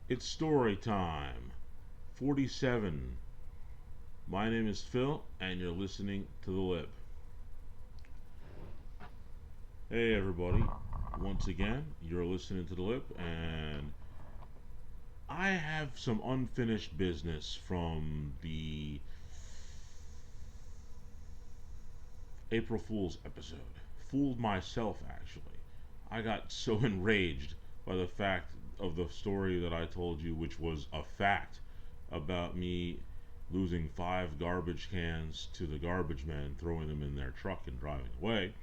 It's story time. 47. My name is Phil, and you're listening to The Lip. Hey, everybody. Once again, you're listening to The Lip, and I have some unfinished business from the April Fool's episode. Fooled myself, actually. I got so enraged by the fact of the story that I told you, which was a fact about me losing 5 garbage cans to the garbage men, throwing them in their truck and driving away,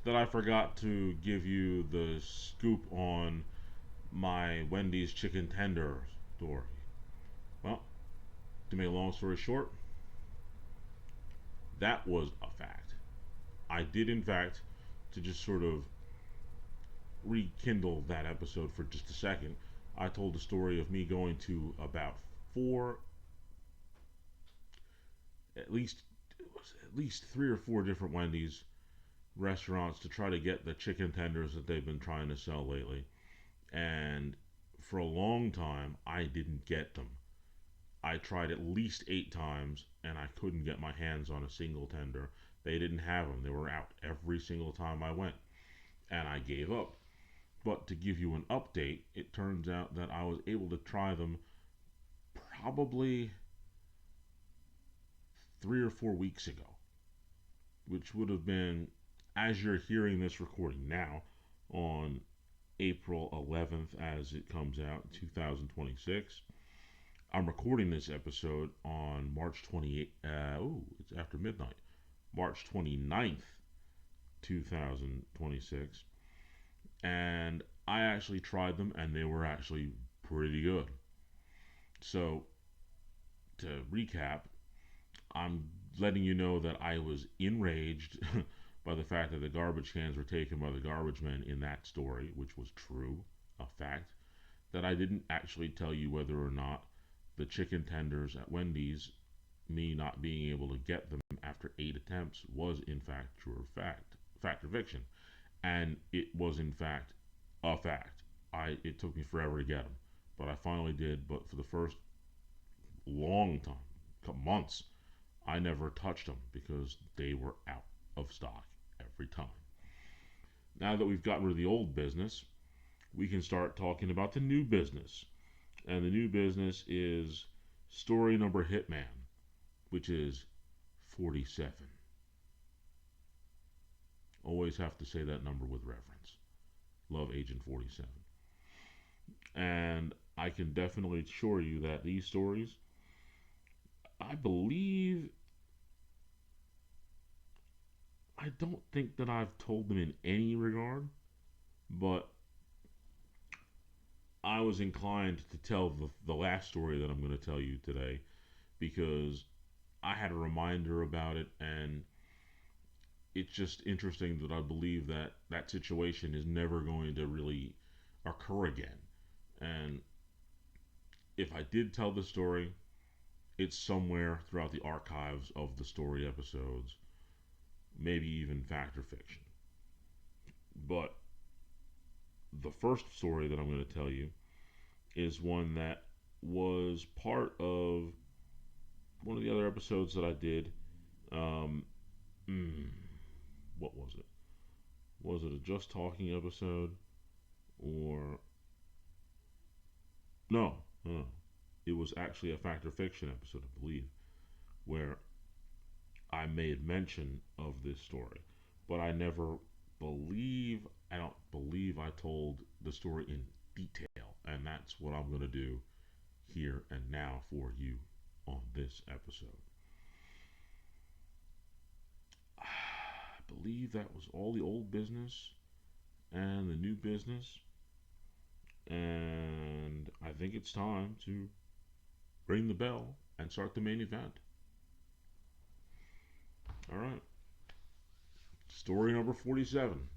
that I forgot to give you the scoop on my Wendy's chicken tender story. Well, to make a long story short, that was a fact. I did, in fact, to just sort of rekindle that episode for just a second, I told the story of me going to about four, at least at least 3 or 4 different Wendy's restaurants to try to get the chicken tenders that they've been trying to sell lately. And for a long time, I didn't get them. I tried at least 8 times and I couldn't get my hands on a single tender. They didn't have them. They were out every single time I went. And I gave up. But to give you an update, it turns out that I was able to try them probably 3 or 4 weeks ago, which would have been, as you're hearing this recording now, on April 11th as it comes out, 2026. I'm recording this episode on March 28th. It's after midnight. March 29th, 2026. And I actually tried them and they were actually pretty good. So, to recap, I'm letting you know that I was enraged by the fact that the garbage cans were taken by the garbage men in that story, which was true, a fact. That I didn't actually tell you whether or not the chicken tenders at Wendy's, me not being able to get them after 8 attempts, was in fact true or fact or fiction. And it was in fact a fact. It took me forever to get them, but I finally did. But for the first long time, couple months, I never touched them because they were out of stock every time. Now that we've gotten rid of the old business, we can start talking about the new business. And the new business is story number Hitman, which is 47. Always have to say that number with reverence. Love Agent 47. And I can definitely assure you that these stories, I believe, I don't think that I've told them in any regard, but I was inclined to tell the last story that I'm going to tell you today because I had a reminder about it, and it's just interesting that I believe that that situation is never going to really occur again. And if I did tell the story, it's somewhere throughout the archives of the story episodes, maybe even fact or fiction. But the first story that I'm going to tell you is one that was part of one of the other episodes that I did. Um, mm, what was it? Was it a Just Talking episode? Or. No, no. It was actually a fact or fiction episode, I believe, where I made mention of this story. But I don't believe I told the story in detail. And that's what I'm going to do here and now for you on this episode. I believe that was all the old business and the new business. And I think it's time to ring the bell and start the main event. All right. Story number 47.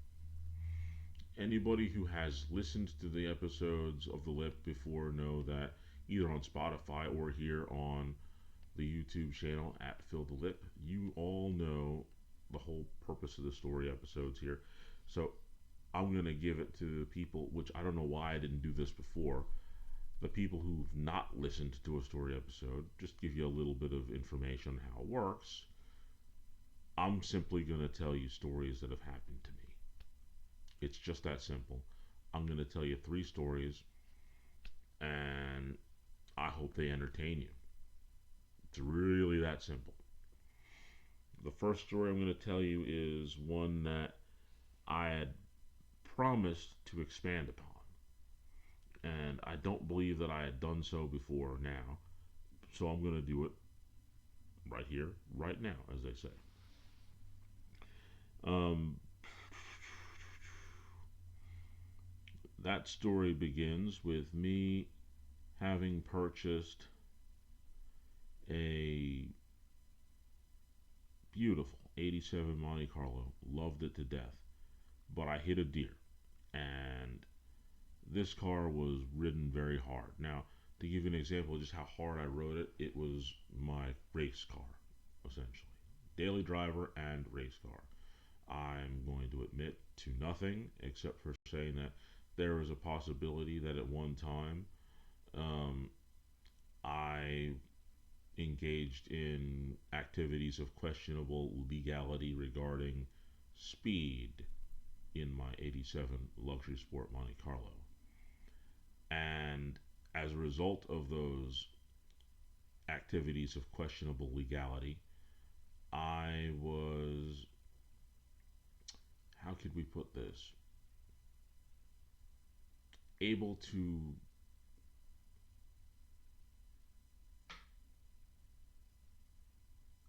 Anybody who has listened to the episodes of The Lip before know that either on Spotify or here on the YouTube channel at Phil the Lip, you all know the whole purpose of the story episodes here. So I'm going to give it to the people, which I don't know why I didn't do this before. the people who've not listened to a story episode, just give you a little bit of information on how it works. I'm simply going to tell you stories that have happened to me. It's just that simple. I'm going to tell you three stories, and I hope they entertain you. It's really that simple. The first story I'm going to tell you is one that I had promised to expand upon. And I don't believe that I had done so before now. So I'm going to do it right here, right now, as they say. Um, that story begins with me having purchased a beautiful 87 Monte Carlo, loved it to death, but I hit a deer. And this car was ridden very hard. Now, to give you an example of just how hard I rode it, it was my race car, essentially. Daily driver and race car. I'm going to admit to nothing except for saying that there is a possibility that at one time um, I engaged in activities of questionable legality regarding speed in my 87 luxury sport Monte Carlo. And as a result of those activities of questionable legality, I was, how could we put this, able to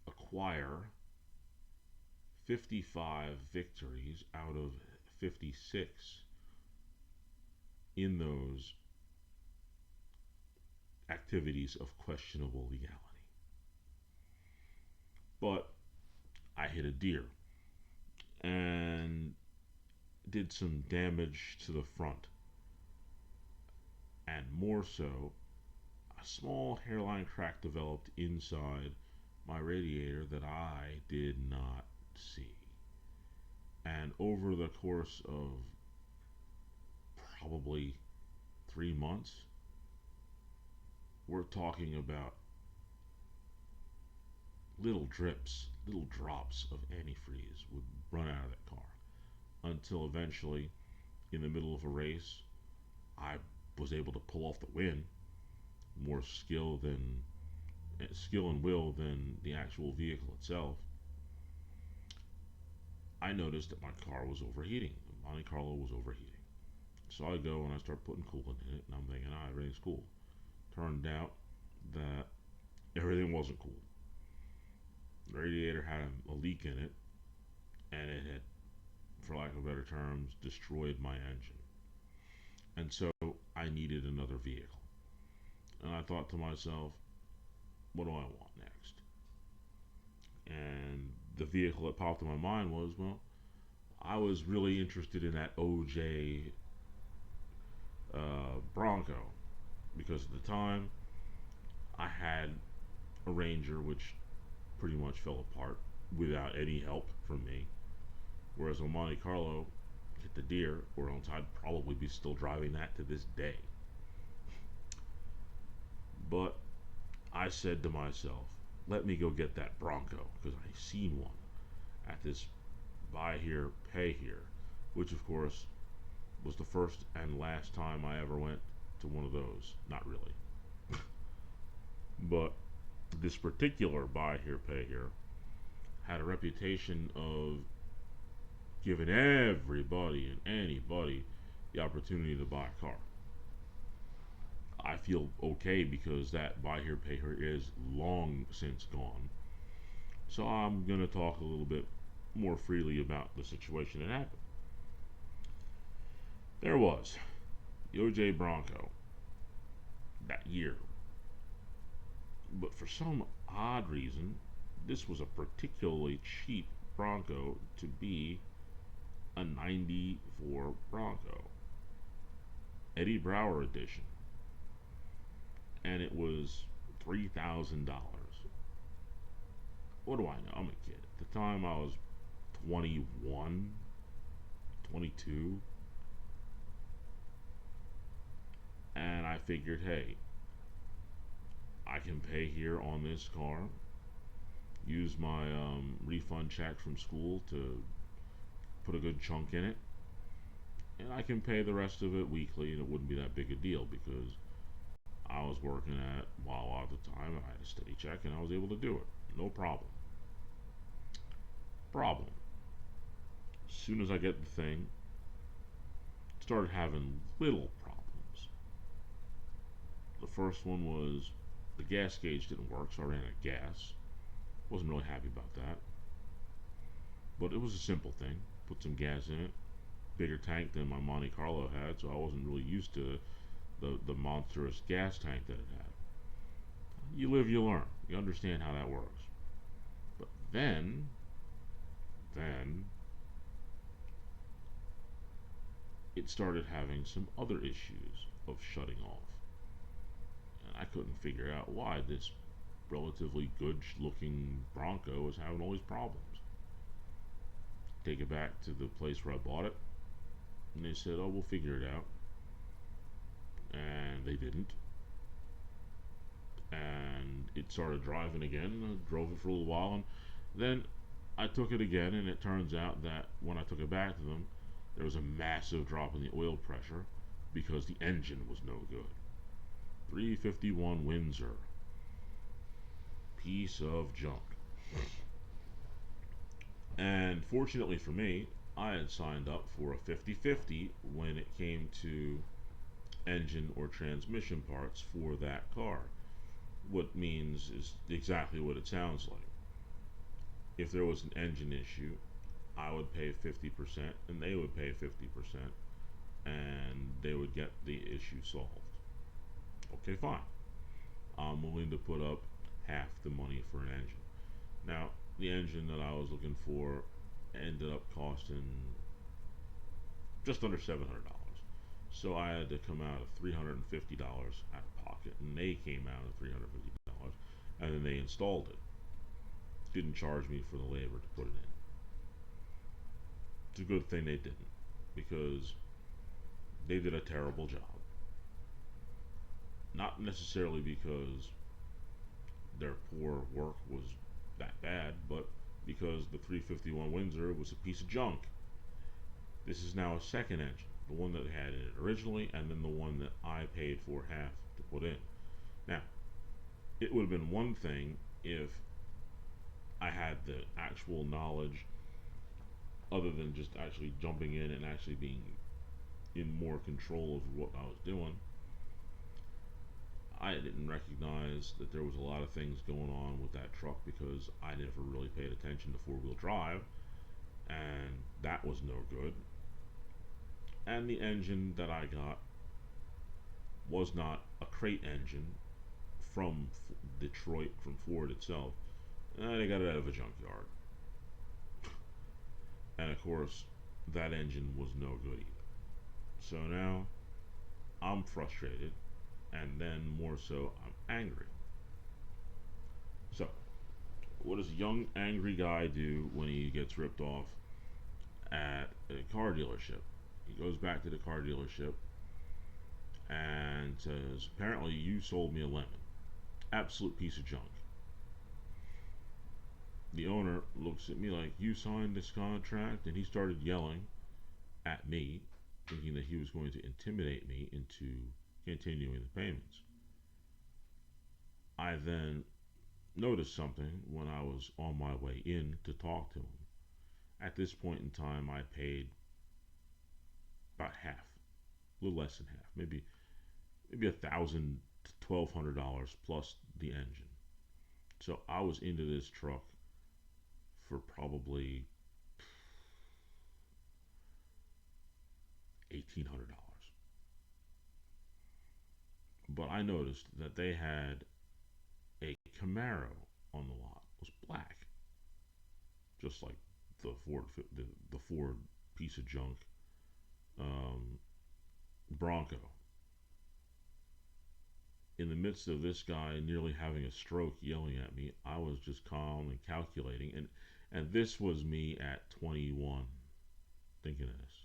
acquire 55 victories out of 56 in those activities of questionable legality. But I hit a deer and did some damage to the front, and more so, a small hairline crack developed inside my radiator that I did not see. And over the course of probably 3 months, we're talking about little drips, little drops of antifreeze would run out of that car until eventually, in the middle of a race, I was able to pull off the win. More skill and will than the actual vehicle itself. I noticed that my car was overheating. The Monte Carlo was overheating. So I go and I start putting coolant in it, and I'm thinking, everything's cool. Turned out that everything wasn't cool. The radiator had a leak in it, and it had, for lack of better terms, destroyed my engine. And so I needed another vehicle. And I thought to myself, what do I want next? And the vehicle that popped in my mind was, well, I was really interested in that OJ Bronco because at the time I had a Ranger which pretty much fell apart without any help from me, whereas a Monte Carlo hit the deer, or else I'd probably be still driving that to this day. But I said to myself, let me go get that Bronco because I seen one at this buy here, pay here, which of course was the first and last time I ever went to one of those. Not really. But this particular buy here, pay here had a reputation of giving everybody and anybody the opportunity to buy a car. I feel okay because that buy here, pay here is long since gone. So I'm going to talk a little bit more freely about the situation that happened. There was the OJ Bronco that year. But for some odd reason, this was a particularly cheap Bronco to be a 94 Bronco. Eddie Brower edition. And it was $3,000. What do I know? I'm a kid. At the time I was 21, 22. And I figured, hey, I can pay here on this car, use my refund check from school to put a good chunk in it, and I can pay the rest of it weekly, and it wouldn't be that big a deal because I was working at Wawa at the time. I had a steady check, and I was able to do it. No problem. Problem. As soon as I get the thing, started having little problems. The first one was the gas gauge didn't work, so I ran out of gas. Wasn't really happy about that, but it was a simple thing. Put some gas in it, bigger tank than my Monte Carlo had, so I wasn't really used to the monstrous gas tank that it had. You live, you learn. You understand how that works. But then it started having some other issues of shutting off. And I couldn't figure out why this relatively good looking Bronco was having all these problems. Take it back to the place where I bought it, and they said, "Oh, we'll figure it out." And they didn't. And it started driving again. I drove it for a little while, and then I took it again, and it turns out that when I took it back to them, there was a massive drop in the oil pressure because the engine was no good. 351 Windsor. Piece of junk. And fortunately for me, I had signed up for a 50-50 when it came to engine or transmission parts for that car. What means is exactly what it sounds like. If there was an engine issue, I would pay 50% and they would pay 50%, and they would get the issue solved. Okay, fine. I'm willing to put up half the money for an engine. Now, the engine that I was looking for ended up costing just under $700. So I had to come out of $350 out of pocket, and they came out of $350, and then they installed it. Didn't charge me for the labor to put it in. It's a good thing they didn't, because they did a terrible job. Not necessarily because their poor work was that bad, but because the 351 Windsor was a piece of junk. This is now a second engine, the one that had in it originally, and then the one that I paid for half to put in. Now, it would have been one thing if I had the actual knowledge, other than just actually jumping in and actually being in more control of what I was doing. I didn't recognize that there was a lot of things going on with that truck because I never really paid attention to four-wheel drive, and that was no good. And the engine that I got was not a crate engine from Detroit, from Ford itself. And they got it out of a junkyard. And of course, that engine was no good either. So now I'm frustrated, and then more so, I'm angry. So, what does a young, angry guy do when he gets ripped off at a car dealership? He goes back to the car dealership and says, "Apparently, you sold me a lemon. Absolute piece of junk." The owner looks at me like, "You signed this contract?" And he started yelling at me, thinking that he was going to intimidate me into continuing the payments. I then noticed something when I was on my way in to talk to him. At this point in time, I paid about half, a little less than half, maybe $1,000 to $1,200 plus the engine. So I was into this truck for probably $1,800. But I noticed that they had a Camaro on the lot. It was black, just like the Ford piece of junk um, Bronco. In the midst of this guy nearly having a stroke yelling at me, I was just calm and calculating, and this was me at 21 thinking of this,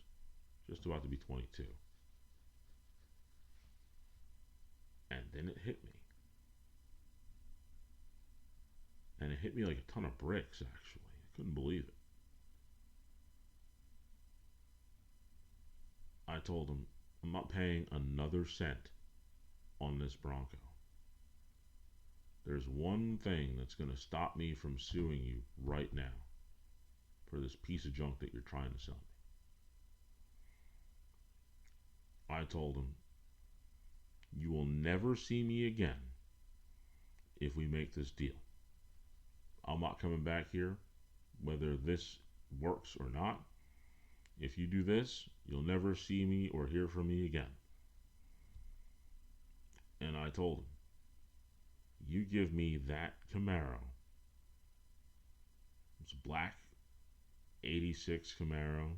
just about to be 22. And then it hit me. And it hit me like a ton of bricks, actually. I couldn't believe it. I told him, I'm not paying another cent on this Bronco. There's one thing that's going to stop me from suing you right now for this piece of junk that you're trying to sell me. I told him, you will never see me again if we make this deal. I'm not coming back here whether this works or not. If you do this, you'll never see me or hear from me again. And I told him, you give me that Camaro. It's a black 86 Camaro.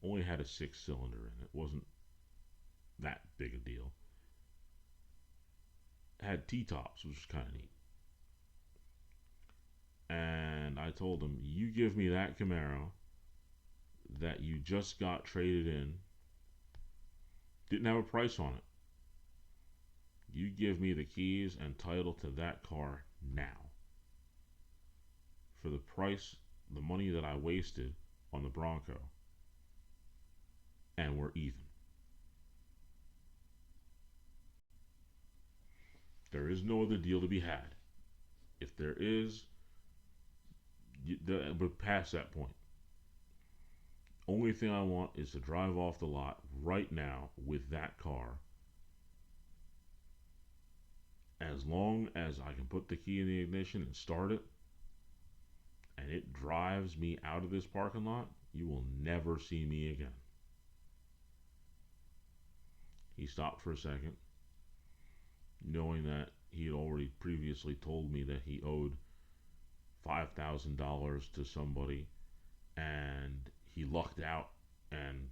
Only had a 6-cylinder in it. Wasn't that big a deal. It had T-tops, which was kind of neat. And I told him, you give me that Camaro that you just got traded in. Didn't have a price on it. You give me the keys and title to that car now. For the price, the money that I wasted on the Bronco. And we're even. There is no other deal to be had. If there is, we're past that point. Only thing I want is to drive off the lot right now with that car. As long as I can put the key in the ignition and start it, and it drives me out of this parking lot, you will never see me again. He stopped for a second, knowing that he had already previously told me that he owed $5,000 to somebody, and he lucked out and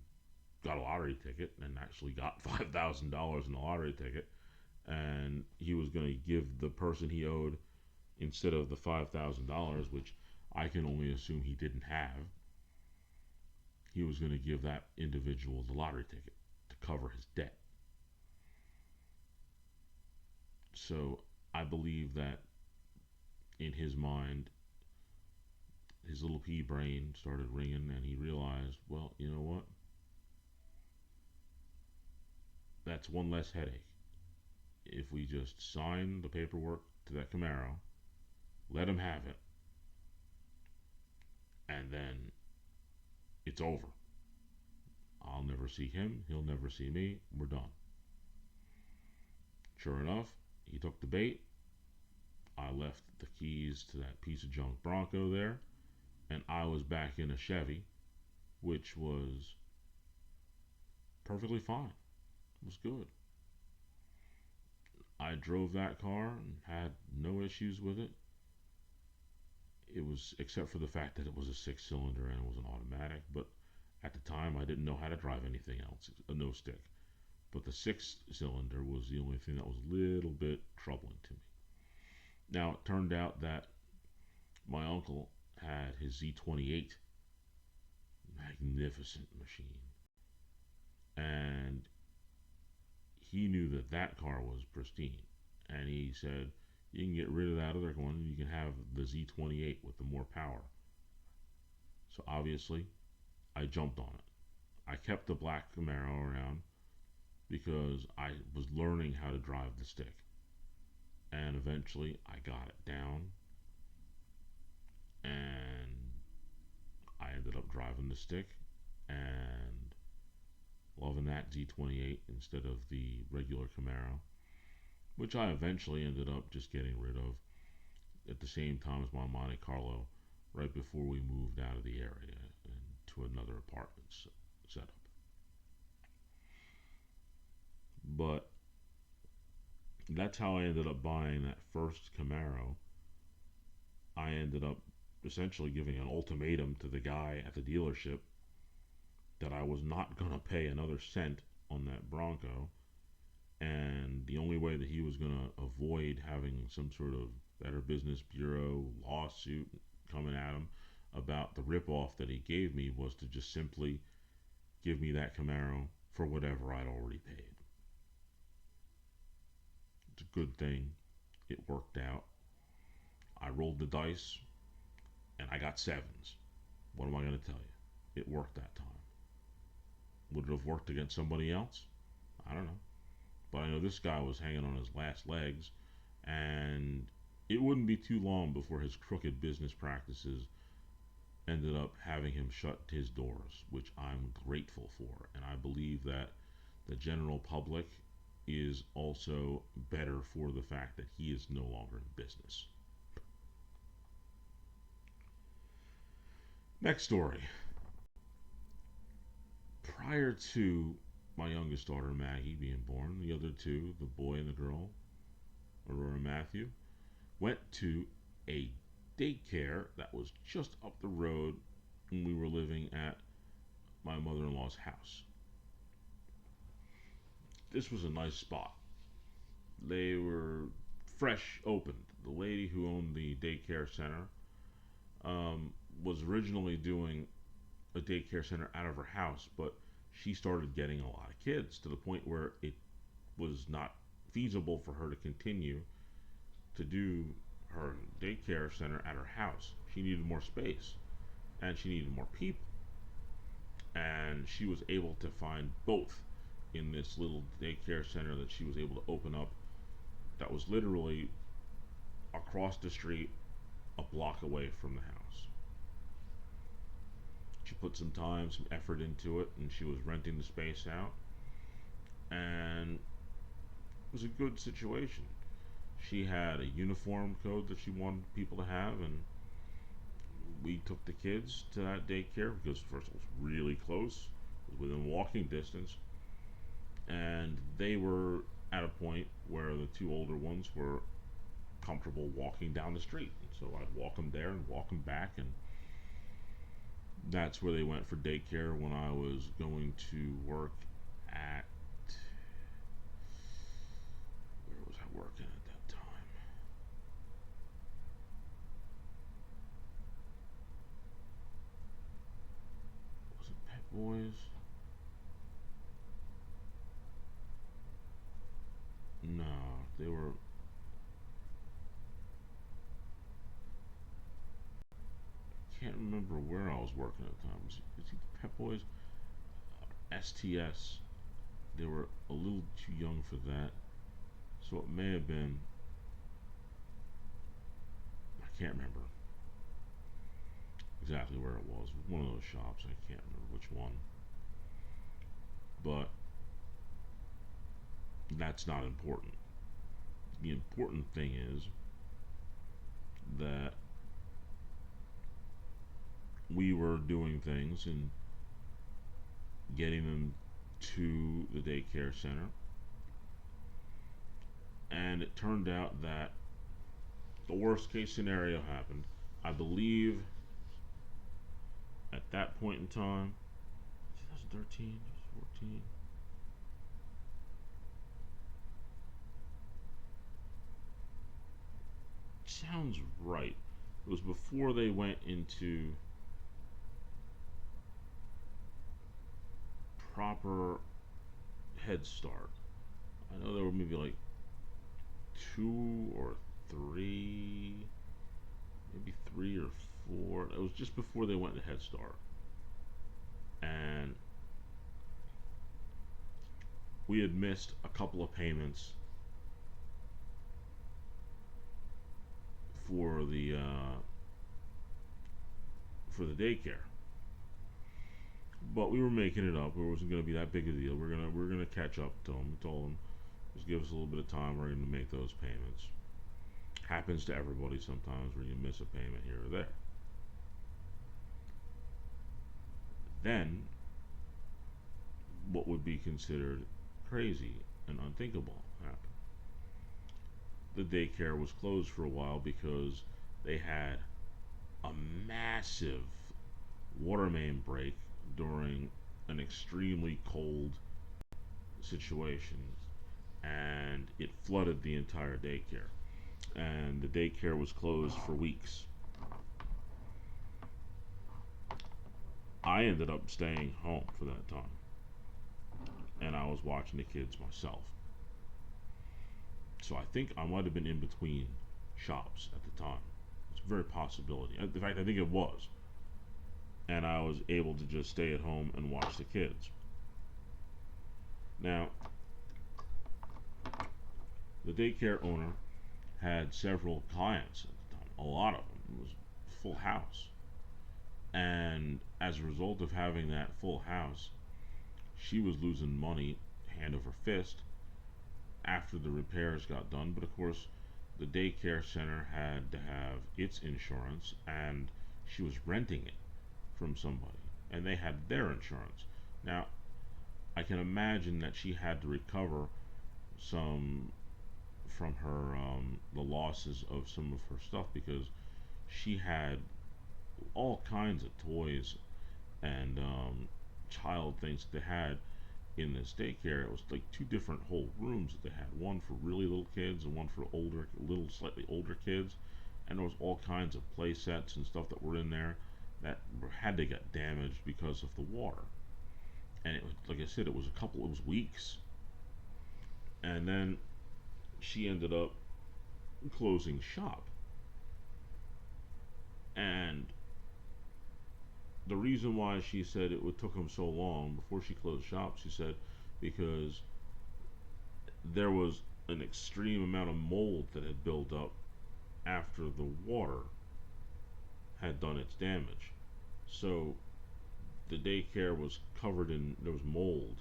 got a lottery ticket and actually got $5,000 in a lottery ticket. And he was going to give the person he owed, instead of the $5,000, which I can only assume he didn't have, he was going to give that individual the lottery ticket to cover his debt. So I believe that in his mind, his little pea brain started ringing, and he realized, well, you know what? That's one less headache. If we just sign the paperwork to that Camaro, let him have it, and then it's over. I'll never see him. He'll never see me. We're done. Sure enough, he took the bait. I left the keys to that piece of junk Bronco there, and I was back in a Chevy, which was perfectly fine. It was good. I drove that car and had no issues with it. It was, except for the fact that it was a 6-cylinder and it was an automatic, but at the time I didn't know how to drive anything else, a no stick. But the 6-cylinder was the only thing that was a little bit troubling to me. Now, it turned out that my uncle had his Z28, magnificent machine, and he knew that that car was pristine, and he said, you can get rid of that other one and you can have the Z28 with the more power. So obviously I jumped on it. I kept the black Camaro around because I was learning how to drive the stick, and eventually I got it down, and I ended up driving the stick and loving that Z28 instead of the regular Camaro, which I eventually ended up just getting rid of at the same time as my Monte Carlo, right before we moved out of the area and to another apartment setup. But that's how I ended up buying that first Camaro. I ended up essentially giving an ultimatum to the guy at the dealership that I was not going to pay another cent on that Bronco, and the only way that he was going to avoid having some sort of Better Business Bureau lawsuit coming at him about the ripoff that he gave me was to just simply give me that Camaro for whatever I'd already paid. It's a good thing. It worked out. I rolled the dice and I got sevens. What am I going to tell you? It worked that time. Would it have worked against somebody else? I don't know. But I know this guy was hanging on his last legs, and it wouldn't be too long before his crooked business practices ended up having him shut his doors, which I'm grateful for. And I believe that the general public is also better for the fact that he is no longer in business. Next story. Prior to my youngest daughter Maggie being born, the other two, the boy and the girl, Aurora and Matthew, went to a daycare that was just up the road when we were living at my mother in law's house. This was a nice spot. They were fresh opened. The lady who owned the daycare center was originally doing a daycare center out of her house, but she started getting a lot of kids to the point where it was not feasible for her to continue to do her daycare center at her house. She needed more space and she needed more people. And she was able to find both in this little daycare center that she was able to open up that was literally across the street, a block away from the house. She put some time, some effort into it, and she was renting the space out. And it was a good situation. She had a uniform code that she wanted people to have, and we took the kids to that daycare because first it was really close, it was within walking distance, and they were at a point where the two older ones were comfortable walking down the street. And so I'd walk them there and walk them back, and that's where they went for daycare when I was going to work at, where was I working at that time? Was it Pet Boys? No, they were. Can't remember where I was working at the time. Was it Pet Boys? STS. They were a little too young for that, so it may have been. I can't remember exactly where it was. One of those shops. I can't remember which one. But that's not important. The important thing is that we were doing things and getting them to the daycare center. And it turned out that the worst case scenario happened. I believe at that point in time, 2013, 14. Sounds right. It was before they went into proper Head Start. I know there were maybe like two or three, maybe three or four. It was just before they went to Head Start. And we had missed a couple of payments for the daycare, but we were making it up. It wasn't going to be that big a deal. We're gonna catch up to them. We told them just give us a little bit of time. We're going to make those payments. Happens to everybody sometimes where you miss a payment here or there. Then what would be considered crazy and unthinkable happened. The daycare was closed for a while because they had a massive water main break during an extremely cold situation, and it flooded the entire daycare, and the daycare was closed for weeks. I ended up staying home for that time, and I was watching the kids myself. So I think I might have been in between shops at the time. It's a very possibility. In fact, I think it was. And I was able to just stay at home and watch the kids. Now, the daycare owner had several clients at the time, a lot of them. It was a full house. And as a result of having that full house, she was losing money hand over fist after the repairs got done. But of course, the daycare center had to have its insurance, and she was renting it from somebody, and they had their insurance. Now, I can imagine that she had to recover some from her the losses of some of her stuff because she had all kinds of toys and child things that they had in this daycare. It was like two different whole rooms that they had, one for really little kids and one for older, little slightly older kids. And there was all kinds of play sets and stuff that were in there that had to get damaged because of the water. And it was, like I said, it was weeks. And then she ended up closing shop. And the reason why she said it would took them so long before she closed shop, she said, because there was an extreme amount of mold that had built up after the water had done its damage. So the daycare was covered in there was mold,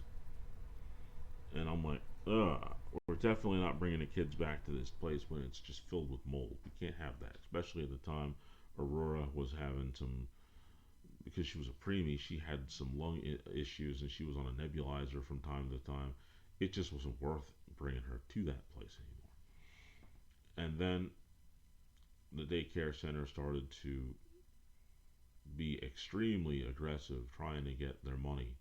and I'm like, ugh. We're definitely not bringing the kids back to this place when it's just filled with mold. We can't have that, especially at the time Aurora was having some because she was a preemie. She had some lung issues, and she was on a nebulizer from time to time. It just wasn't worth bringing her to that place anymore. And then the daycare center started to be extremely aggressive, trying to get their money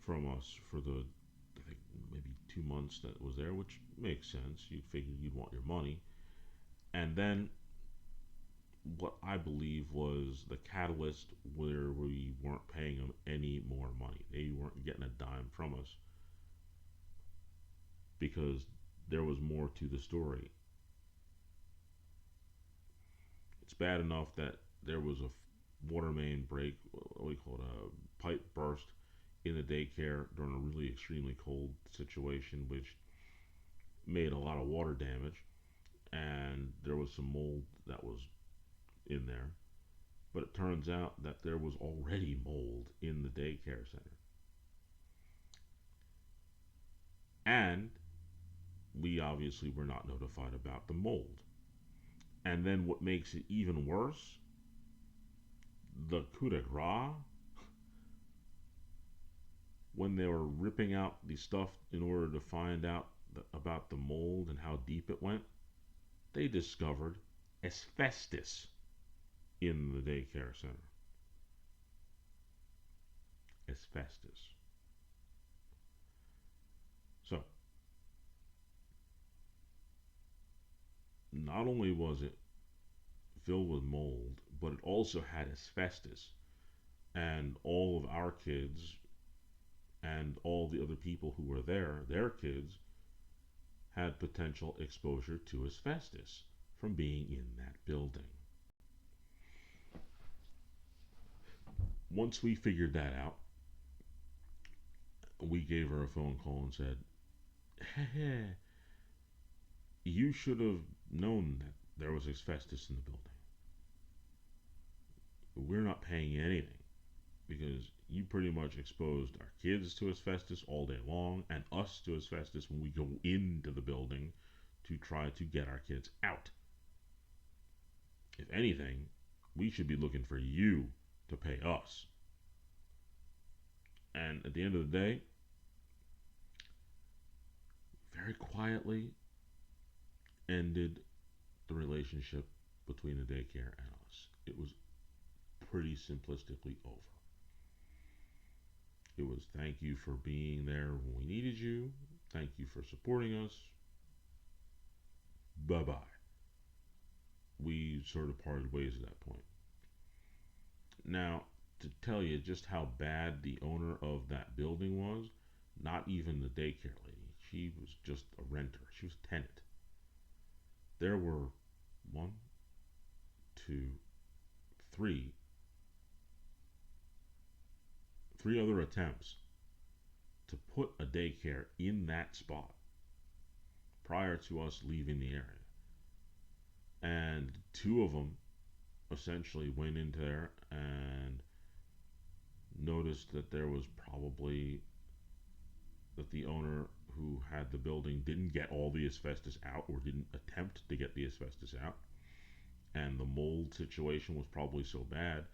from us for the I think maybe 2 months that was there, which makes sense. You'd figure you'd want your money. And then what I believe was the catalyst where we weren't paying them any more money. They weren't getting a dime from us because there was more to the story. It's bad enough that there was a water main break, what do we call it, a pipe burst in the daycare during a really extremely cold situation, which made a lot of water damage, and there was some mold that was in there. But it turns out that there was already mold in the daycare center. And we obviously were not notified about the mold. And then what makes it even worse, the coup de grace, when they were ripping out the stuff in order to find out about the mold and how deep it went, they discovered asbestos in the daycare center. Asbestos. So, not only was it filled with mold, but it also had asbestos. And all of our kids and all the other people who were there, their kids, had potential exposure to asbestos from being in that building. Once we figured that out, we gave her a phone call and said, hey, you should have known that there was asbestos in the building. We're not paying anything because you pretty much exposed our kids to asbestos all day long and us to asbestos when we go into the building to try to get our kids out. If anything, we should be looking for you to pay us. And at the end of the day, very quietly ended the relationship between the daycare and us. It was pretty simplistically over. It was thank you for being there when we needed you. Thank you for supporting us. Bye bye. We sort of parted ways at that point. Now, to tell you just how bad the owner of that building was, not even the daycare lady. She was just a renter. She was a tenant. There were one, two, three, three other attempts to put a daycare in that spot prior to us leaving the area. And two of them essentially went in there and noticed that there was probably that the owner who had the building didn't get all the asbestos out or didn't attempt to get the asbestos out. And the mold situation was probably so bad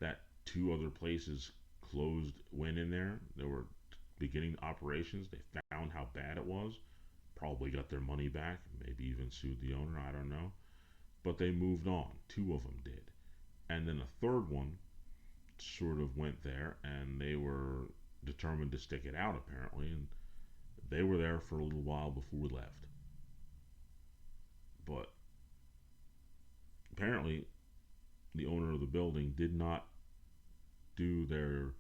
that two other places closed, went in there. They were beginning operations. They found how bad it was, probably got their money back, maybe even sued the owner. I don't know. But they moved on. Two of them did. And then a third one sort of went there and they were determined to stick it out apparently. And they were there for a little while before we left. But apparently, the owner of the building did not do their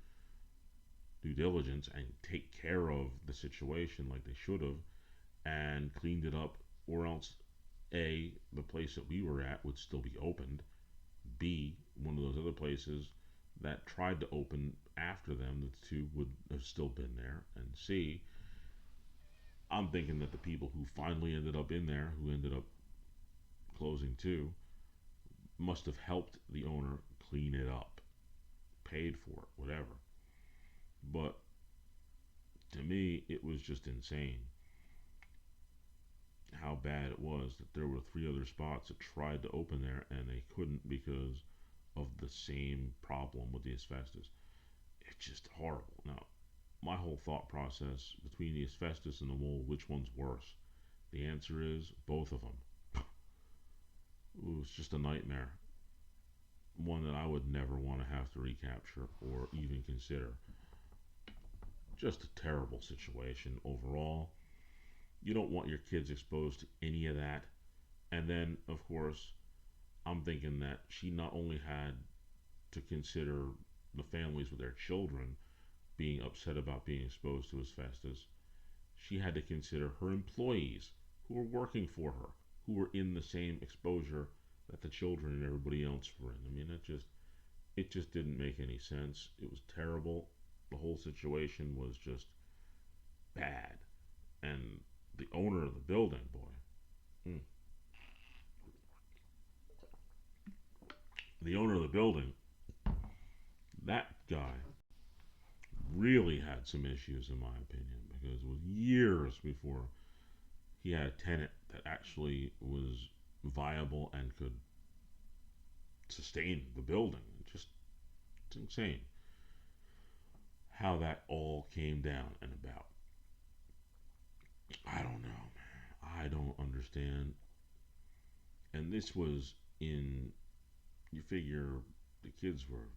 due diligence and take care of the situation like they should have and cleaned it up, or else A, the place that we were at would still be opened. B, one of those other places that tried to open after them, the two would have still been there. And C, I'm thinking that the people who finally ended up in there, who ended up closing too, must have helped the owner clean it up, paid for it, whatever. But to me, it was just insane how bad it was that there were three other spots that tried to open there and they couldn't because of the same problem with the asbestos. It's just horrible. Now, my whole thought process between the asbestos and the mold, which one's worse? The answer is both of them. It was just a nightmare. One that I would never want to have to recapture or even consider. Just a terrible situation overall. You don't want your kids exposed to any of that. And then, of course, I'm thinking that she not only had to consider the families with their children being upset about being exposed to asbestos, she had to consider her employees who were working for her, who were in the same exposure that the children and everybody else were in. I mean, it just didn't make any sense. It was terrible. The whole situation was just bad. And the owner of the building, boy, the owner of the building, that guy really had some issues, in my opinion, because it was years before he had a tenant that actually was viable and could sustain the building. It's insane how that all came down and about. I don't know, man. I don't understand. And this was in, you figure the kids were,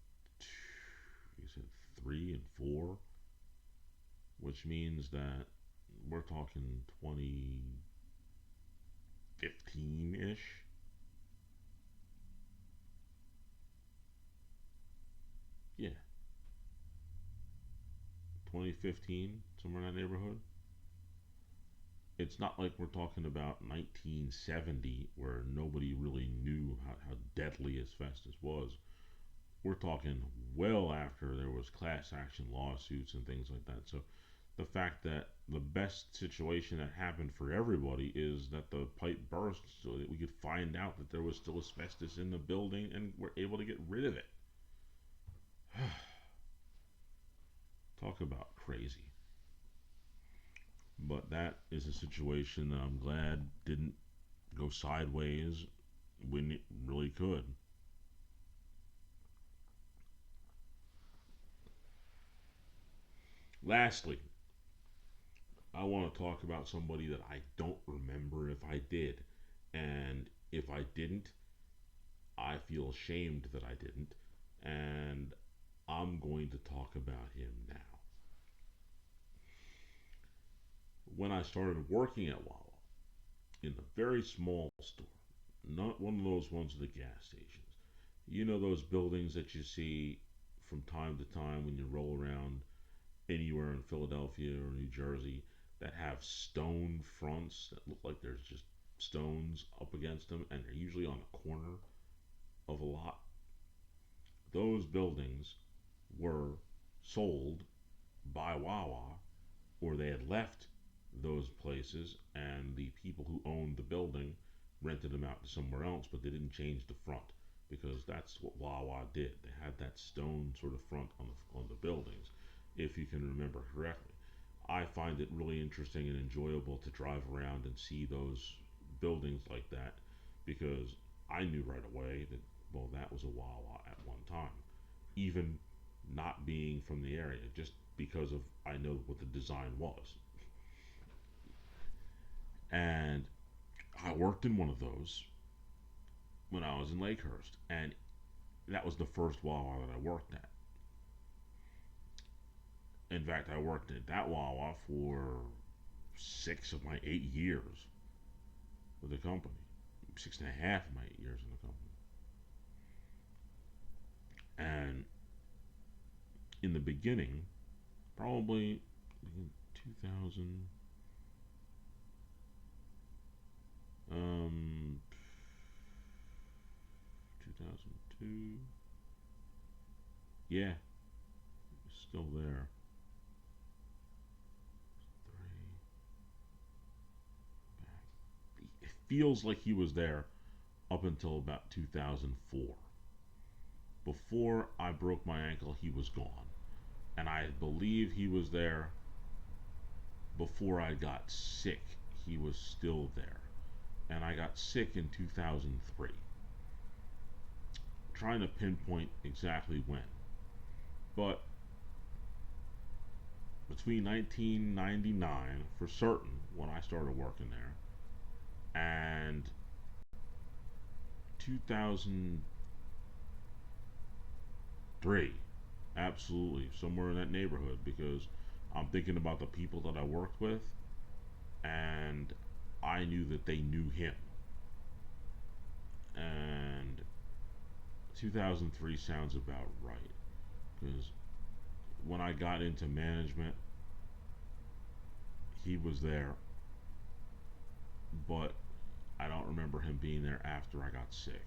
you said 3 and 4, which means that we're talking 2015 ish. Yeah, 2015, somewhere in that neighborhood. It's not like we're talking about 1970 where nobody really knew how deadly asbestos was. We're talking well after there was class action lawsuits and things like that. So the fact that the best situation that happened for everybody is that the pipe burst so that we could find out that there was still asbestos in the building and we're able to get rid of it. Talk about crazy. But that is a situation that I'm glad didn't go sideways when it really could. Lastly, I want to talk about somebody that I don't remember if I did. And if I didn't, I feel ashamed that I didn't. And I'm going to talk about him now. When I started working at Wawa, in a very small store, not one of those ones at the gas stations. You know those buildings that you see from time to time when you roll around anywhere in Philadelphia or New Jersey that have stone fronts that look like there's just stones up against them, and they're usually on the corner of a lot. Those buildings were sold by Wawa, or they had left those places, and the people who owned the building rented them out to somewhere else, but they didn't change the front because that's what Wawa did. They had that stone sort of front on the buildings, if you can remember correctly. I find it really interesting and enjoyable to drive around and see those buildings like that because I knew right away that, well, that was a Wawa at one time, even not being from the area, just because of I know what the design was. And I worked in one of those when I was in Lakehurst, and that was the first Wawa that I worked at. In fact, I worked at that Wawa for 6 of my 8 years with the company, 6.5 of my 8 years in the company. And in the beginning, probably in 2000, 2002, yeah, still there. Three, it feels like he was there up until about 2004. Before I broke my ankle, he was gone. And I believe he was there before I got sick. He was still there. And I got sick in 2003. Trying to pinpoint exactly when. But between 1999, for certain, when I started working there, and 2003, absolutely, somewhere in that neighborhood, because I'm thinking about the people that I worked with, and I knew that they knew him. And 2003 sounds about right, because when I got into management, he was there, but I don't remember him being there after I got sick.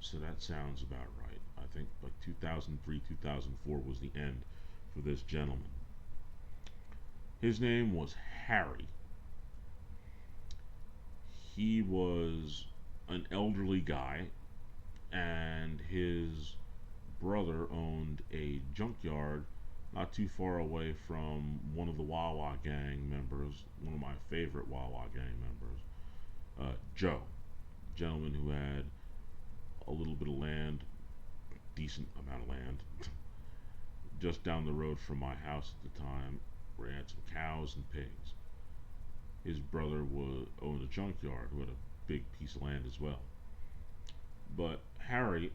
So that sounds about right. I think like 2003, 2004 was the end for this gentleman. His name was Harry. He was an elderly guy, and his brother owned a junkyard not too far away from one of the Wawa gang members, one of my favorite Wawa gang members, Joe, gentleman who had a little bit of land, decent amount of land, just down the road from my house at the time, where he had some cows and pigs. His brother owned a junkyard who had a big piece of land as well. But Harry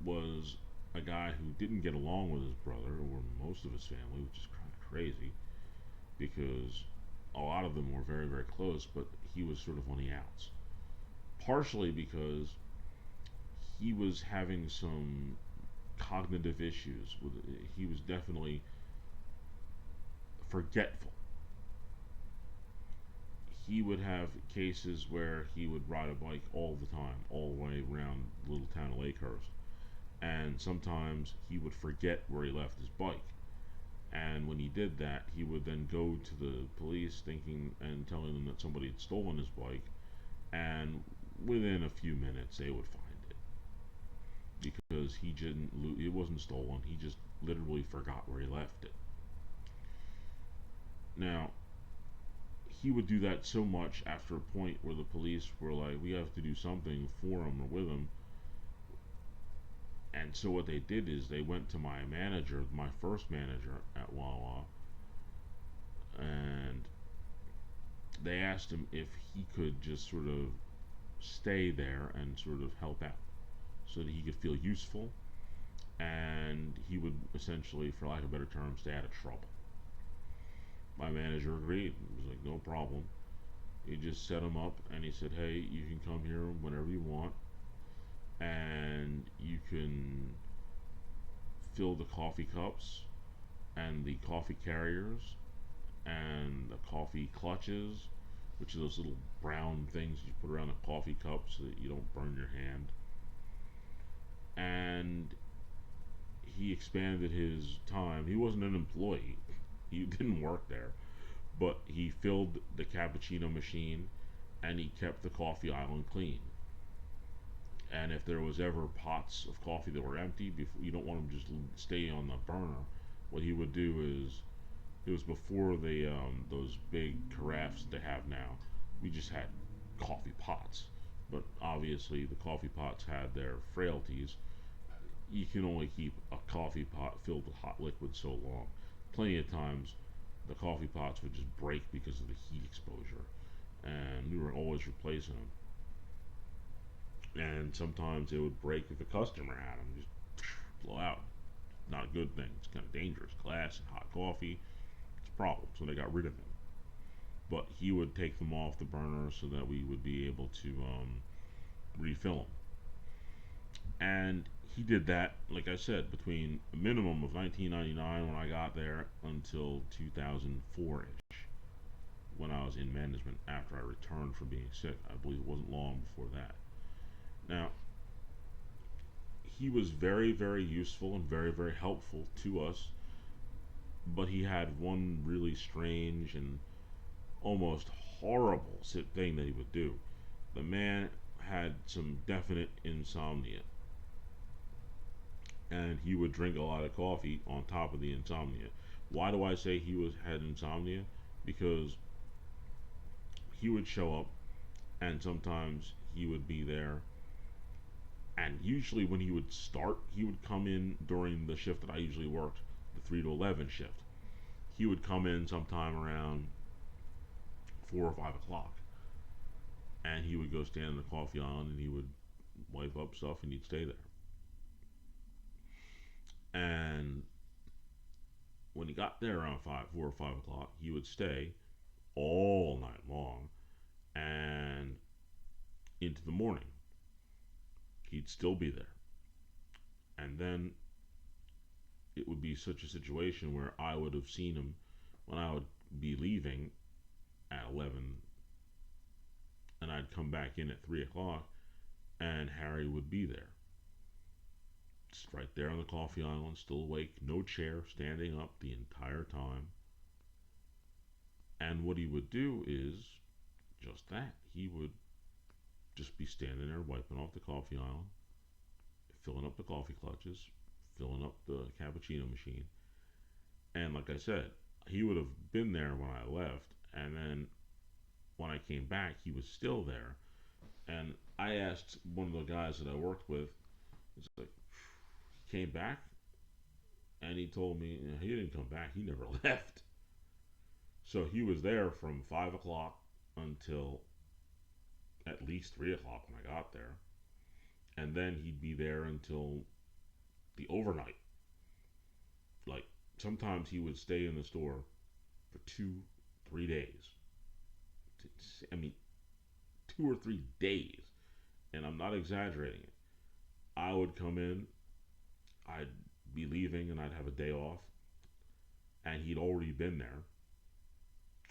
was a guy who didn't get along with his brother or most of his family, which is kind of crazy because a lot of them were very, very close, but he was sort of on the outs. Partially because he was having some cognitive issues. He was definitely forgetful. He would have cases where he would ride a bike all the time, all the way around the little town of Lakehurst. And sometimes he would forget where he left his bike. And when he did that, he would then go to the police thinking and telling them that somebody had stolen his bike. And within a few minutes, they would find it because it wasn't stolen. He just literally forgot where he left it. Now, he would do that so much after a point where the police were like, we have to do something for him or with him. And so what they did is they went to my manager, my first manager at Wawa, and they asked him if he could just sort of stay there and sort of help out so that he could feel useful and he would essentially, for lack of better term, stay out of trouble. My manager agreed. He was like, no problem. He just set him up and he said, hey, you can come here whenever you want and you can fill the coffee cups and the coffee carriers and the coffee clutches, which are those little brown things you put around a coffee cup so that you don't burn your hand. And he expanded his time. He wasn't an employee, he didn't work there, but he filled the cappuccino machine and he kept the coffee island clean. And if there was ever pots of coffee that were empty, before, you don't want them just stay on the burner. What he would do is, it was before the those big carafes they have now. We just had coffee pots, but obviously the coffee pots had their frailties. You can only keep a coffee pot filled with hot liquid so long. Plenty of times, the coffee pots would just break because of the heat exposure, and we were always replacing them. And sometimes it would break if a customer had them, just blow out. Not a good thing. It's kind of dangerous. Glass and hot coffee, it's a problem. So they got rid of him. But he would take them off the burner so that we would be able to refill them. And he did that, like I said, between a minimum of 1999 when I got there until 2004 ish when I was in management after I returned from being sick. I believe it wasn't long before that. Now, he was very, very useful and very, very helpful to us, but he had one really strange and almost horrible thing that he would do. The man had some definite insomnia, and he would drink a lot of coffee on top of the insomnia. Why do I say he had insomnia? Because he would show up, and sometimes he would be there, and usually when he would start, he would come in during the shift that I usually worked, the 3 to 11 shift. He would come in sometime around 4 or 5 o'clock, and he would go stand in the coffee island and he would wipe up stuff and he'd stay there. And when he got there around 4 or 5 o'clock, he would stay all night long and into the morning. He'd still be there. And then it would be such a situation where I would have seen him when I would be leaving at 11, and I'd come back in at 3 o'clock, and Harry would be there. Just right there on the coffee island, still awake, no chair, standing up the entire time. And what he would do is just that. He would just be standing there wiping off the coffee island, filling up the coffee clutches, filling up the cappuccino machine. And like I said, he would have been there when I left, and then when I came back, he was still there. And I asked one of the guys that I worked with, it's like, he came back? And he told me, he didn't come back, he never left. So he was there from 5 o'clock until at least 3 o'clock when I got there. And then he'd be there until the overnight. Like, sometimes he would stay in the store for 2, 3 days. I mean, 2 or 3 days. And I'm not exaggerating it. I would come in, I'd be leaving, and I'd have a day off. And he'd already been there,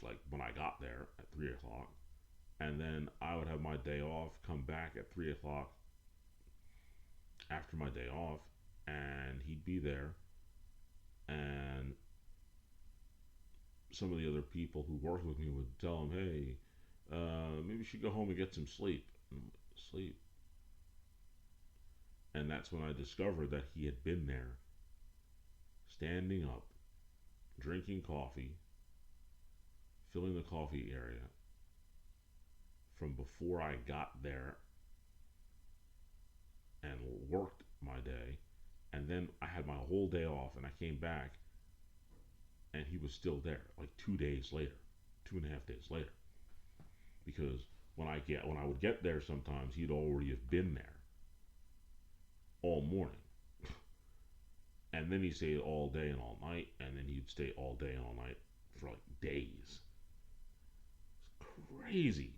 like when I got there at 3 o'clock. And then I would have my day off, come back at 3 o'clock after my day off, and he'd be there. And some of the other people who worked with me would tell him, hey, maybe you should go home and get some sleep. Sleep. And that's when I discovered that he had been there, standing up, drinking coffee, filling the coffee area from before I got there and worked my day. And then I had my whole day off and I came back and he was still there like 2 days later, 2.5 days later. Because when I would get there sometimes he'd already have been there all morning. And then he'd stay all day and all night, and then he'd stay all day and all night for like days. It's crazy.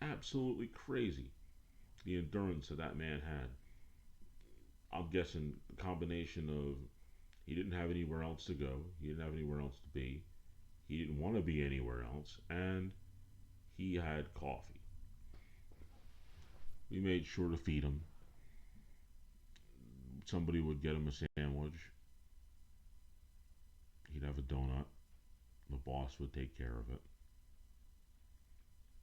Absolutely crazy. The endurance that man had. I'm guessing a combination of He didn't have anywhere else to go. He didn't have anywhere else to be. He didn't want to be anywhere else, and he had coffee. We made sure to feed him. Somebody would get him a sandwich. He'd have a donut. The boss would take care of it.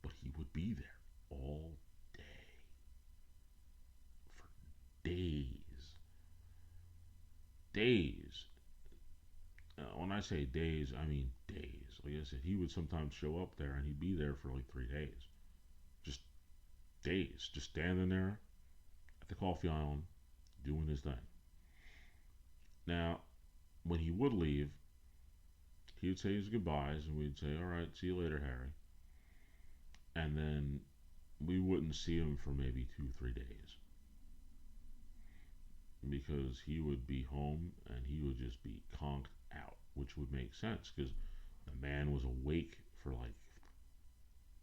But he would be there all day, for days. Days. When I say days, I mean days. Like I said, he would sometimes show up there and he'd be there for like 3 days. Just days. Just standing there at the coffee island doing his thing. Now, when he would leave, he would say his goodbyes and we'd say, "All right, see you later, Harry." And then we wouldn't see him for maybe 2, 3 days because he would be home and he would just be conked out, which would make sense because the man was awake for like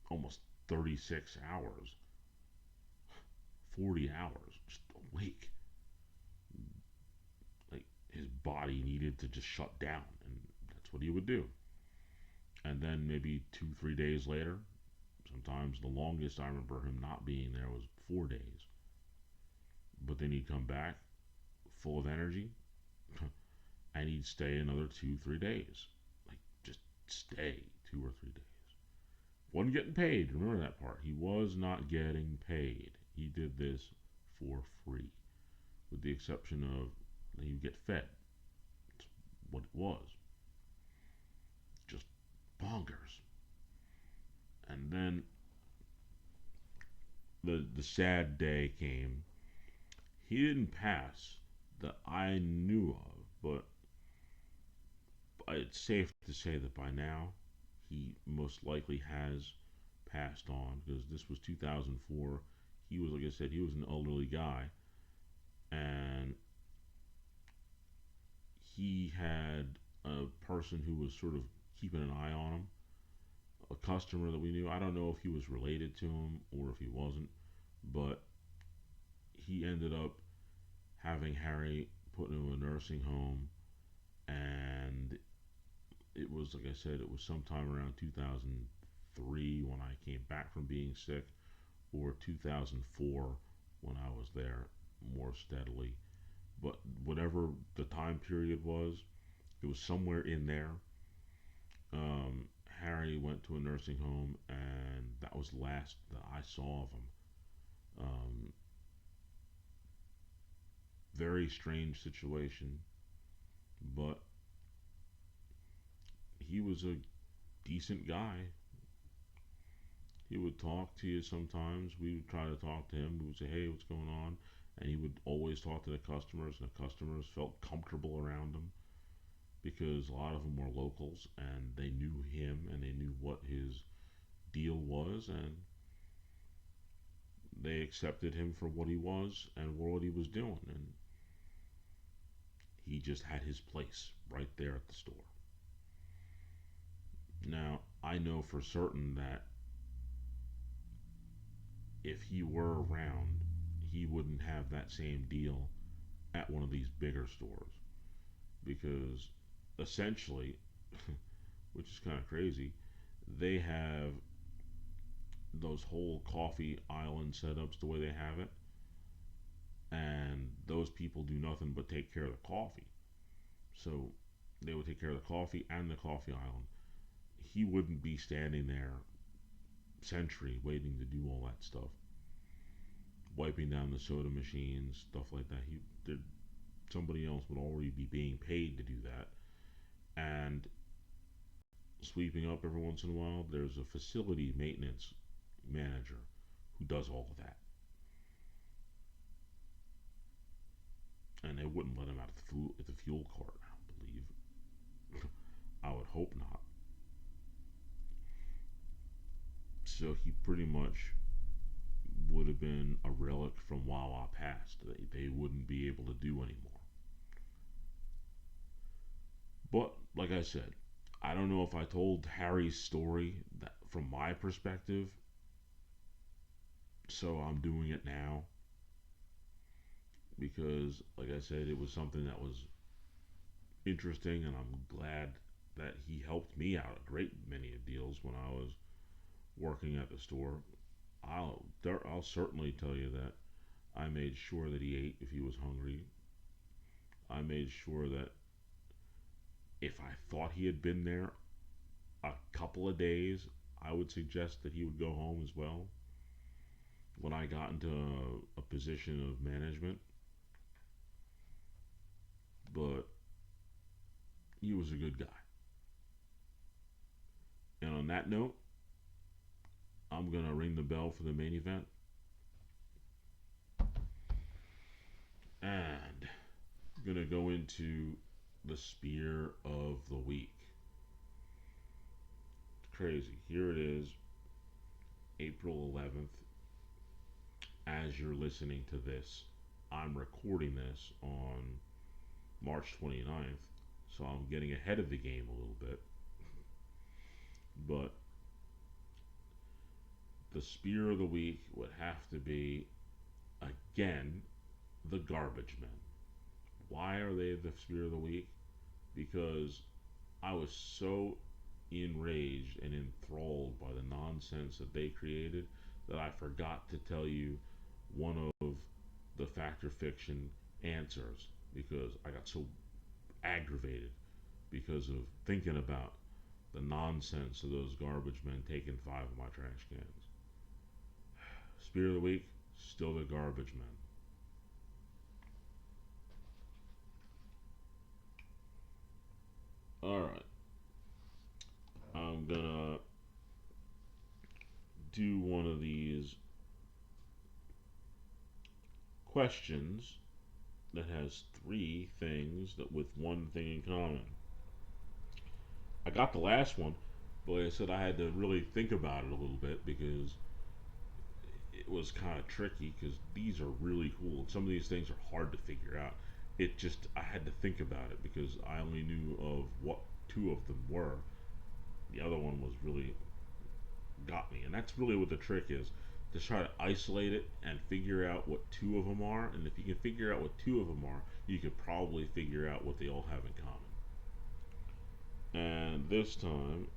almost 36 hours, 40 hours, just awake. Like his body needed to just shut down, and that's what he would do. And then maybe 2, 3 days later, sometimes the longest I remember him not being there was 4 days. But then he'd come back full of energy and he'd stay another 2, 3 days. Like just stay 2 or 3 days. Wasn't getting paid. Remember that part. He was not getting paid. He did this for free, with the exception of he would get fed. That's what it was. Just bonkers. And then the sad day came. He didn't pass that I knew of, but it's safe to say that by now he most likely has passed on because this was 2004. He was, like I said, he was an elderly guy, and he had a person who was sort of keeping an eye on him, a customer that we knew. I don't know if he was related to him or if he wasn't, but he ended up having Harry put into a nursing home, and it was, like I said, it was sometime around 2003 when I came back from being sick, or 2004 when I was there more steadily. But whatever the time period was, it was somewhere in there. Harry went to a nursing home, and that was the last that I saw of him. Um, Very strange situation, but he was a decent guy. He would talk to you sometimes. We would try to talk to him. We would say, "Hey, what's going on?" And he would always talk to the customers, and the customers felt comfortable around him because a lot of them were locals and they knew him and they knew what his deal was, and they accepted him for what he was and what he was doing. And he just had his place right there at the store. Now, I know for certain that if he were around, he wouldn't have that same deal at one of these bigger stores because essentially, which is kind of crazy, they have those whole coffee island setups the way they have it, and those people do nothing but take care of the coffee. So they would take care of the coffee and the coffee island. He wouldn't be standing there sentry waiting to do all that stuff, wiping down the soda machines, stuff like that. He did. Somebody else would already be being paid to do that, and sweeping up every once in a while. There's a facility maintenance manager who does all of that, and they wouldn't let him out of the fuel cart. I don't believe. I would hope not. So he pretty much would have been a relic from Wawa past. They wouldn't be able to do anymore. But like I said, I don't know if I told Harry's story that, from my perspective, so I'm doing it now because, like I said, it was something that was interesting, and I'm glad that he helped me out a great many of deals when I was working at the store. I'll certainly tell you that I made sure that he ate if he was hungry. I made sure that if I thought he had been there a couple of days, I would suggest that he would go home as well. When I got into a position of management, but he was a good guy. And on that note, I'm gonna ring the bell for the main event, and I'm gonna go into the spear of the week. It's crazy. Here it is, April 11th. As you're listening to this, I'm recording this on March 29th, so I'm getting ahead of the game a little bit. But the spear of the week would have to be, again, the garbage men. Why are they the spear of the week? Because I was so enraged and enthralled by the nonsense that they created that I forgot to tell you one of the fact or fiction answers because I got so aggravated because of thinking about the nonsense of those garbage men taking five of my trash cans. Spear of the week, still the garbage men. All right, I'm gonna do one of these questions that has three things that with one thing in common. I got the last one, but I said I had to really think about it a little bit because it was kind of tricky because these are really cool. Some of these things are hard to figure out. It just I had to think about it because I only knew of what two of them were. The other one was really got me, and that's really what the trick is to try to isolate it and figure out what two of them are. And if you can figure out what two of them are, you could probably figure out what they all have in common. And this time,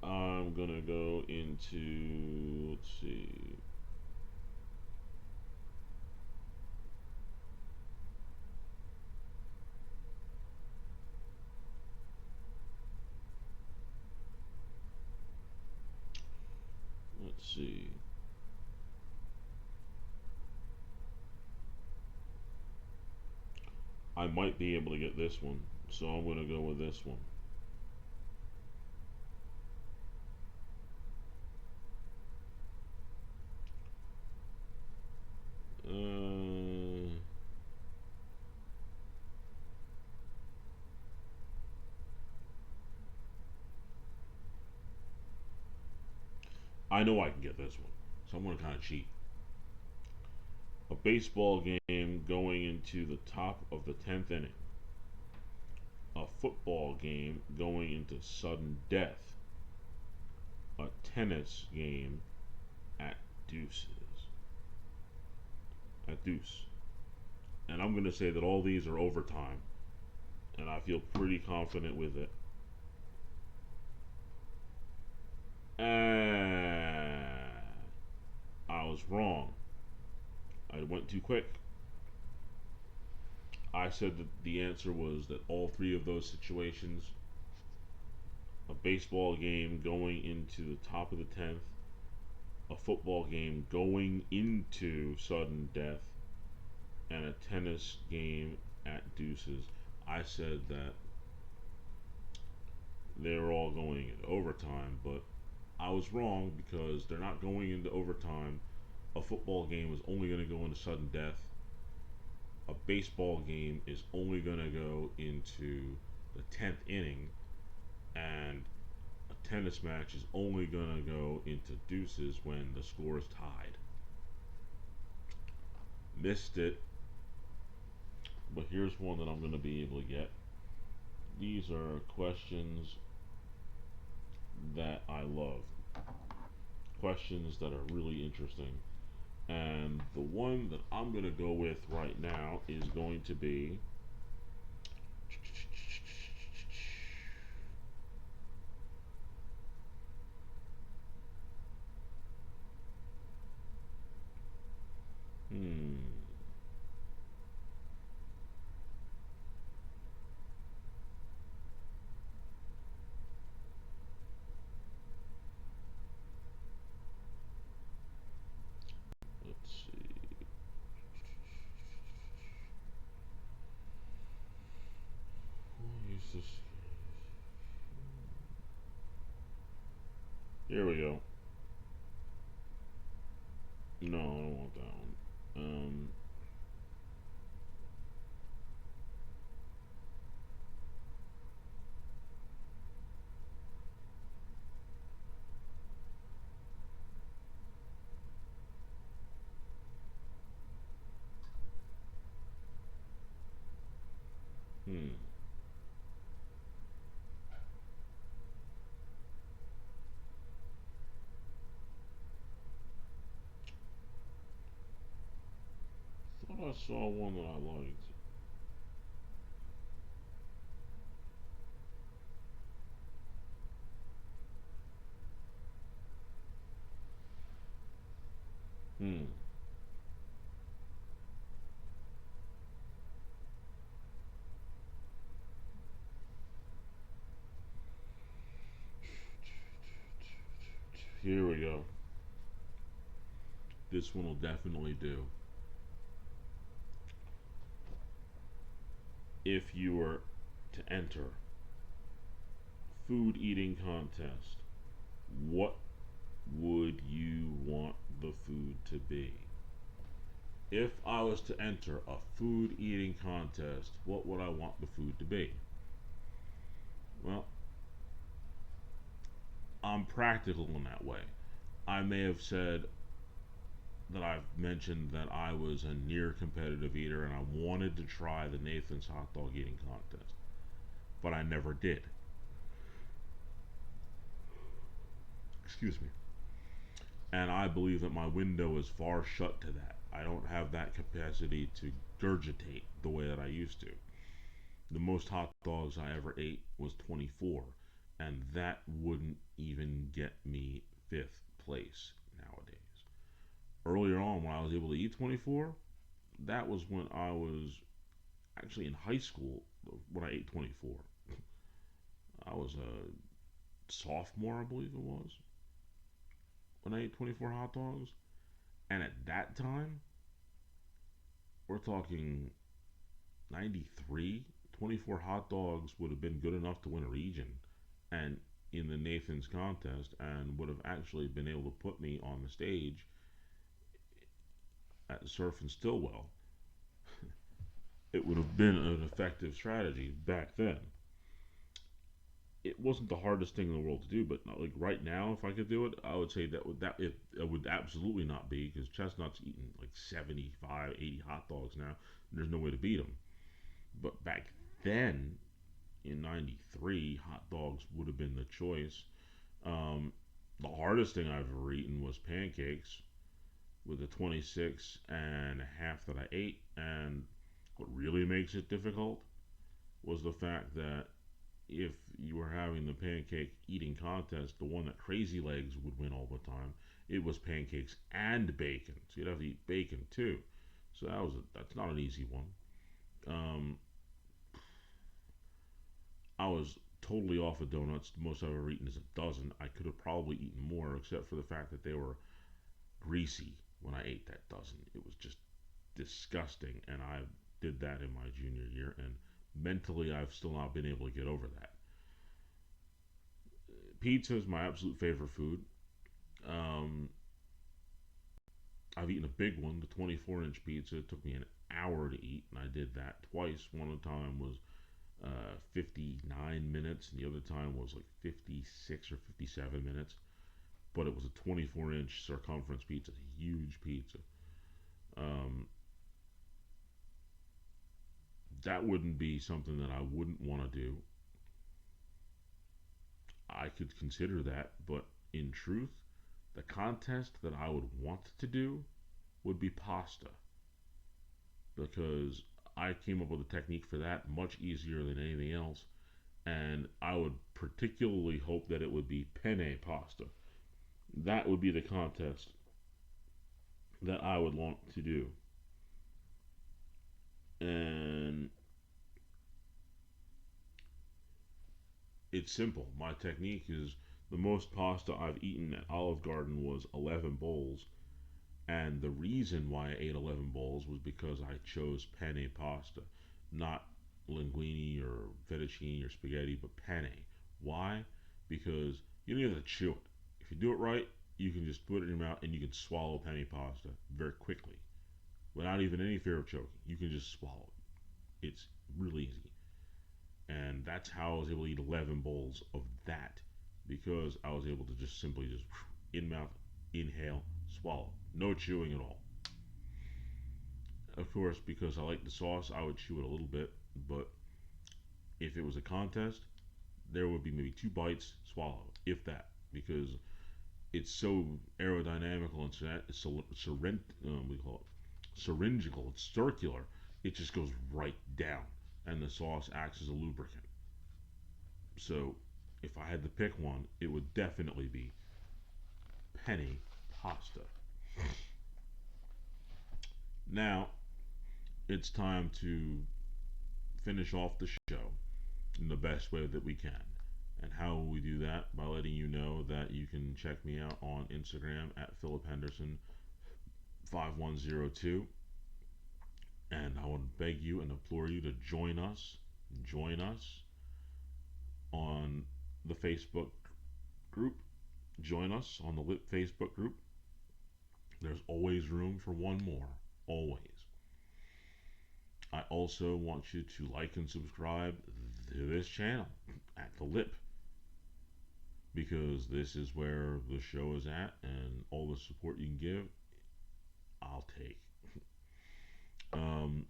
I'm gonna go into let's see. Let's see. I might be able to get this one, so I'm gonna go with this one. Uh, I know I can get this one, so I'm gonna kind of cheat. A baseball game going into the top of the 10th inning. A football game going into sudden death. A tennis game at deuces. At deuce. And I'm going to say that all these are overtime. And I feel pretty confident with it. And I was wrong. I went too quick. I said that the answer was that all three of those situations, a baseball game going into the top of the 10th, a football game going into sudden death, and a tennis game at deuces. I said that they were all going into overtime, but I was wrong because they're not going into overtime. A football game is only going to go into sudden death. A baseball game is only going to go into the 10th inning, and a tennis match is only going to go into deuces when the score is tied. Missed it, but here's one that I'm going to be able to get. These are questions that I love, questions that are really interesting. And the one that I'm going to go with right now is going to be Here we go. No, I don't want that one. Hmm. Thought I saw one that I liked. Hmm. Here we go. This one will definitely do. If you were to enter food eating contest, what would you want the food to be? If I was to enter a food eating contest, what would I want the food to be? Well, I'm practical in that way. I may have said that I've mentioned that I was a near competitive eater and I wanted to try the Nathan's hot dog eating contest, but I never did. Excuse me. And I believe that my window is far shut to that. I don't have that capacity to gurgitate the way that I used to. The most hot dogs I ever ate was 24, and that wouldn't even get me fifth place nowadays. Earlier on, when I was able to eat 24, that was when I was actually in high school when I ate 24. I was a sophomore, I believe it was, when I ate 24 hot dogs. And at that time, we're talking 93, 24 hot dogs would have been good enough to win a region and in the Nathan's contest and would have actually been able to put me on the stage at Surf and Stillwell. It would have been an effective strategy back then. It wasn't the hardest thing in the world to do, but like right now, if I could do it, I would say it would absolutely not be because Chestnut's eating like 75, 80 hot dogs now. And there's no way to beat him. But back then, in '93, hot dogs would have been the choice. Um, the hardest thing I've ever eaten was pancakes with the 26 and a half that I ate. And what really makes it difficult was the fact that if you were having the pancake eating contest, the one that Crazy Legs would win all the time, it was pancakes and bacon. So you'd have to eat bacon too. So that's not an easy one. Um, I was totally off of donuts. The most I've ever eaten is a dozen. I could have probably eaten more, except for the fact that they were greasy when I ate that dozen. It was just disgusting, and I did that in my junior year, and mentally I've still not been able to get over that. Pizza is my absolute favorite food. Um, I've eaten a big one, the 24-inch pizza. It took me an hour to eat, and I did that twice. One time was 59 minutes, and the other time was like 56 or 57 minutes. But it was a 24-inch circumference pizza, a huge pizza. Um, that wouldn't be something that I wouldn't want to do. I could consider that, but in truth, the contest that I would want to do would be pasta because I came up with a technique for that much easier than anything else, and I would particularly hope that it would be penne pasta. That would be the contest that I would want to do. And it's simple. My technique is the most pasta I've eaten at Olive Garden was 11 bowls. And the reason why I ate 11 bowls was because I chose penne pasta, not linguine or fettuccine or spaghetti, but penne. Why? Because you don't have to chew it. If you do it right, you can just put it in your mouth and you can swallow penne pasta very quickly without even any fear of choking. You can just swallow it. It's really easy. And that's how I was able to eat 11 bowls of that, because I was able to just simply just in mouth, inhale, swallow. No chewing at all. Of course, because I like the sauce, I would chew it a little bit, but if it was a contest, there would be maybe 2 bites, swallow, if that, because it's so aerodynamical and we call it syringical. It's circular. It just goes right down, and the sauce acts as a lubricant. So, if I had to pick one, it would definitely be penne pasta. Now it's time to finish off the show in the best way that we can. And how will we do that? By letting you know that you can check me out on Instagram at Philip Henderson 5102. And I would beg you and implore you to join us on the Facebook group. Join us on the Lit Facebook group. There's always room for one more. Always. I also want you to like and subscribe to this channel at the Lip, because this is where the show is at, and all the support you can give, I'll take. Um,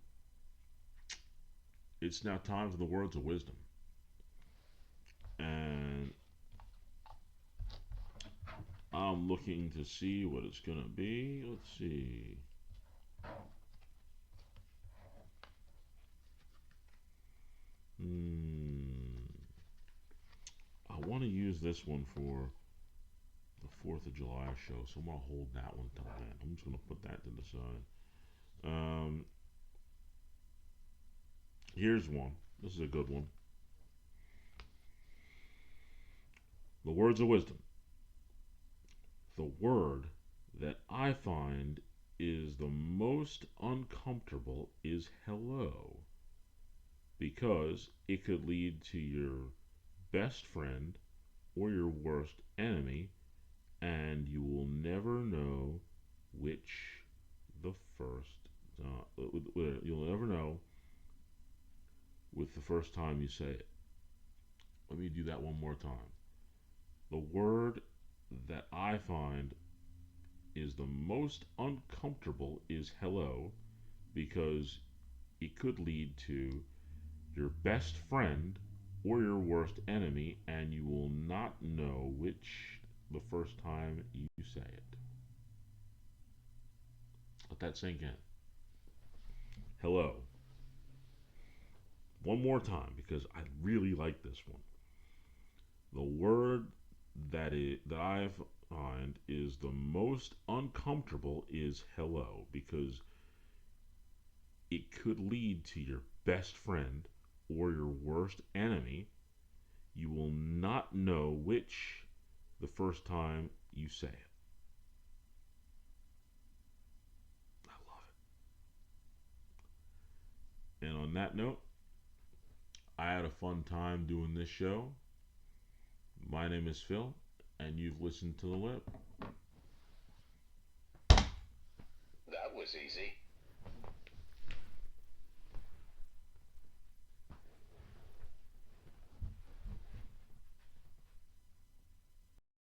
it's now time for the words of wisdom, and I'm looking to see what it's gonna be. Let's see. I want to use this one for the 4th of July show, so I'm gonna hold that one till then. I'm just gonna put that to the side. Um, Here's one. This is a good one. The words of wisdom. The word that I find is the most uncomfortable is hello, because it could lead to your best friend or your worst enemy, and you will never know which the first. You'll never know with the first time you say it. Let me do that one more time. The word that I find is the most uncomfortable is hello, because it could lead to your best friend or your worst enemy, and you will not know which the first time you say it. Let that sink in. Hello. One more time, because I really like this one. The word that I find is the most uncomfortable is hello, because it could lead to your best friend or your worst enemy. You will not know which the first time you say it. I love it. And on that note, I had a fun time doing this show. My name is Phil, and you've listened to The Lip. That was easy.